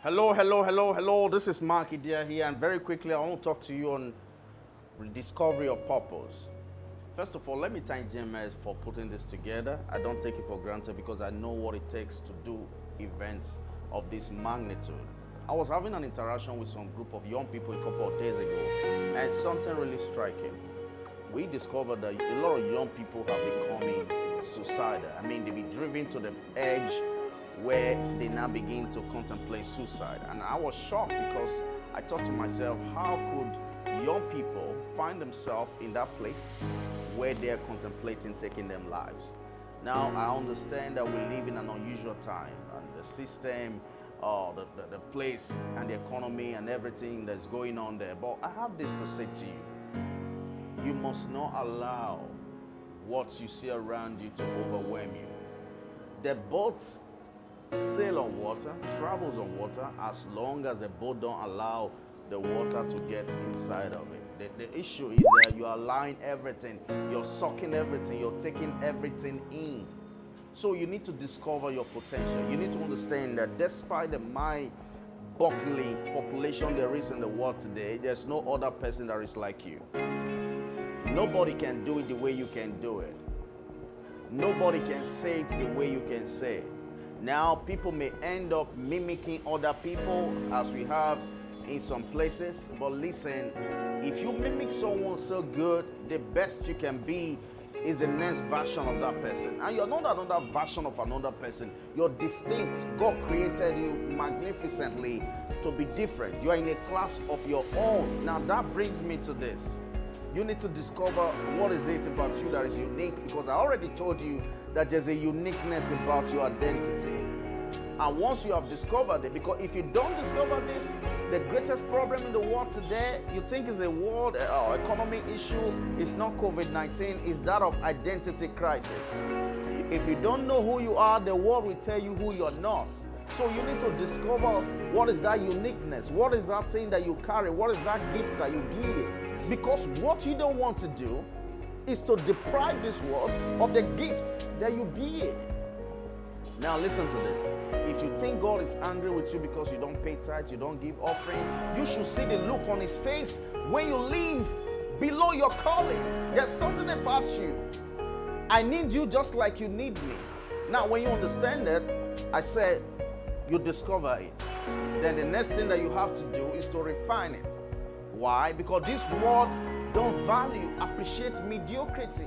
Hello. This is Mark Idiahi, and very quickly, I want to talk to you on discovery of purpose. First of all, let me thank JMS for putting this together. I don't take it for granted because I know what it takes to do events of this magnitude. I was having an interaction with some group of young people a couple of days ago, and something really striking. We discovered that a lot of young people have becoming suicidal. I mean, they be driven to the edge where they now begin to contemplate suicide. And I was shocked because I thought to myself, how could young people find themselves in that place where they're contemplating taking their lives? Now, I understand that we live in an unusual time, and the system, the place and the economy and everything that's going on there. But I have this to say to you. You must not allow what you see around you to overwhelm you. The boats sail on water, travels on water, as long as the boat don't allow the water to get inside of it. The issue is that you are allowing everything, you're sucking everything, you're taking everything in. So you need to discover your potential. You need to understand that despite the mind-boggling population there is in the world today, there's no other person that is like you. Nobody can do it the way you can do it. Nobody can say it the way you can say it. Now, people may end up mimicking other people, as we have in some places. But listen, if you mimic someone so good, the best you can be is the next version of that person. And you're not another version of another person. You're distinct. God created you magnificently to be different. You are in a class of your own. Now, that brings me to this. You need to discover what is it about you that is unique, because I already told you that there's a uniqueness about your identity. And once you have discovered it, because if you don't discover this, the greatest problem in the world today, you think is a world economy issue, is not COVID-19, is that of identity crisis. If you don't know who you are, the world will tell you who you're not. So you need to discover what is that uniqueness, what is that thing that you carry, what is that gift that you give. Because what you don't want to do is to deprive this world of the gifts that you give. Now listen to this. If you think God is angry with you because you don't pay tithes, you don't give offering, you should see the look on his face when you live below your calling. There's something about you. I need you just like you need me. Now when you understand that, I said you discover it. Then the next thing that you have to do is to refine it. Why? Because this world don't appreciate mediocrity.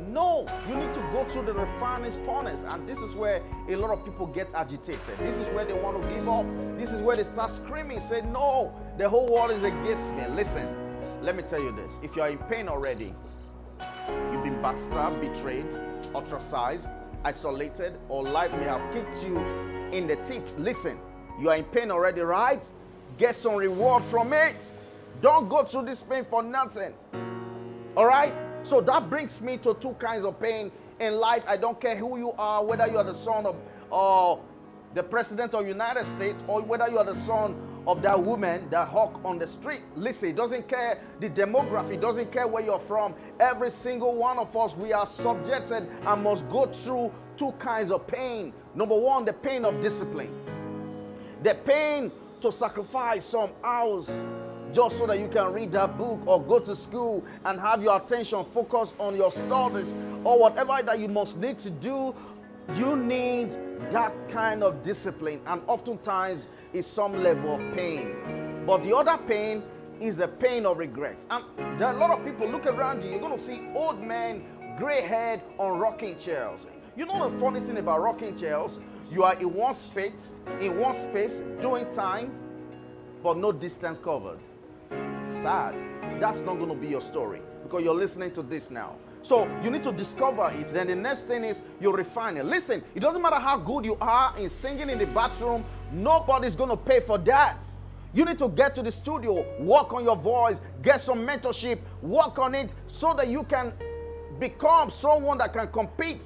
No, you need to go through the refining furnace, and this is where a lot of people get agitated. This is where they want to give up. This is where they start screaming, say, no, the whole world is against me. Listen, let me tell you this. If you are in pain already, you've been backstabbed, betrayed, ostracized, isolated, or life may have kicked you in the teeth. Listen, you are in pain already, right? Get some reward from it. Don't go through this pain for nothing. All right? So that brings me to two kinds of pain in life. I don't care who you are, whether you are the son of the president of the United States, or whether you are the son of that woman that hawk on the street. Listen, it doesn't care the demography, it doesn't care where you're from. Every single one of us, we are subjected and must go through two kinds of pain. Number one, the pain of discipline. The pain to sacrifice some hours just so that you can read that book or go to school and have your attention focused on your studies or whatever that you must need to do. You need that kind of discipline, and oftentimes it's some level of pain. But the other pain is the pain of regret. And there are a lot of people, look around you, you're going to see old men, gray head on rocking chairs. You know the funny thing about rocking chairs? You are in one space doing time, but no distance covered. Sad. That's not going to be your story, because you're listening to this now. So you need to discover it. Then the next thing is you refine it. Listen, it doesn't matter how good you are in singing in the bathroom. Nobody's going to pay for that. You need to get to the studio, work on your voice, get some mentorship, work on it so that you can become someone that can compete.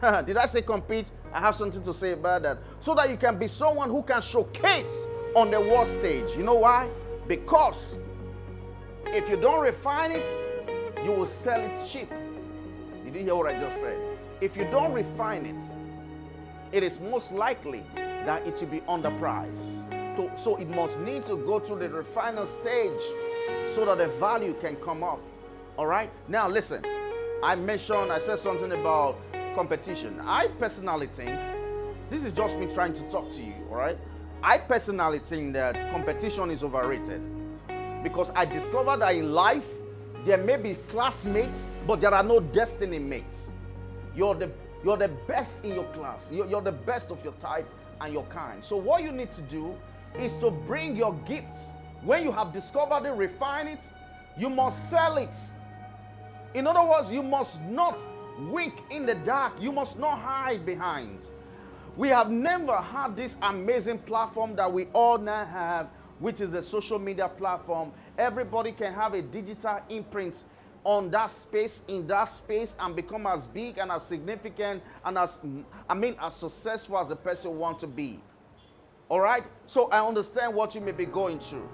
Did I say compete? I have something to say about that. So that you can be someone who can showcase on the world stage. You know why? Because if you don't refine it, you will sell it cheap. Did you hear what I just said? If you don't refine it, it is most likely that it will be underpriced. So it must need to go through the refiner stage so that the value can come up. All right? Now listen, I said something about competition. I personally think, this is just me trying to talk to you, all right? I personally think that competition is overrated, because I discovered that in life, there may be classmates, but there are no destiny mates. You're the best in your class. You're the best of your type and your kind. So what you need to do is to bring your gifts. When you have discovered it, refine it, you must sell it. In other words, you must not wink in the dark. You must not hide behind. We have never had this amazing platform that we all now have, which is the social media platform. Everybody can have a digital imprint on that space, in that space, and become as big and as significant and as successful as the person wants to be. All right? So I understand what you may be going through.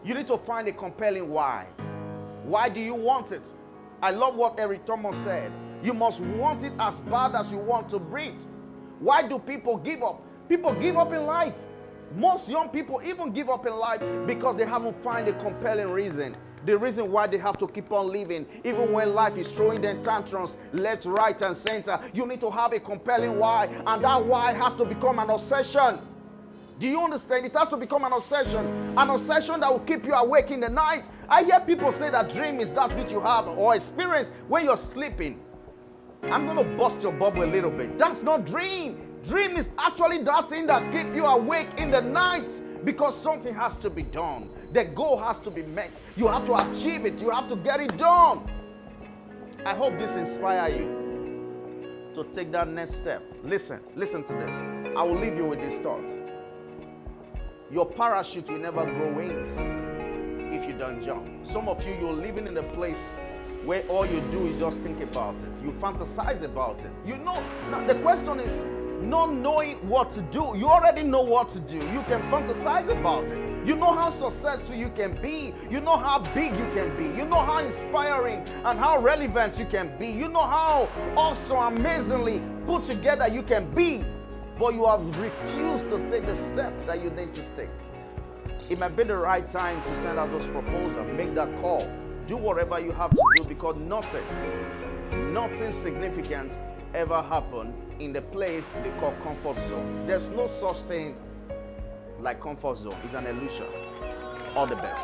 You need to find a compelling why. Why do you want it? I love what Eric Thomas said. You must want it as bad as you want to breathe. Why do people give up? People give up in life. Most young people even give up in life because they haven't found a compelling reason. The reason why they have to keep on living, even when life is throwing them tantrums left, right, and center. You need to have a compelling why, and that why has to become an obsession. Do you understand? It has to become an obsession that will keep you awake in the night. I hear people say that dream is that which you have or experience when you're sleeping. I'm going to bust your bubble a little bit. That's not dream. Dream is actually that thing that keeps you awake in the night, because something has to be done. The goal has to be met. You have to achieve it. You have to get it done. I hope this inspires you to take that next step. Listen to this. I will leave you with this thought. Your parachute will never grow wings if you don't jump. Some of you, you're living in a place where all you do is just think about it. You fantasize about it. You know, now the question is not knowing what to do. You already know what to do. You can fantasize about it. You know how successful you can be. You know how big you can be. You know how inspiring and how relevant you can be. You know how also amazingly put together you can be. But you have refused to take the step that you need to take. It might be the right time to send out those proposals, make that call. Do whatever you have to do, because nothing significant ever happened in the place they call comfort zone. There's no such thing like comfort zone. It's an illusion. All the best.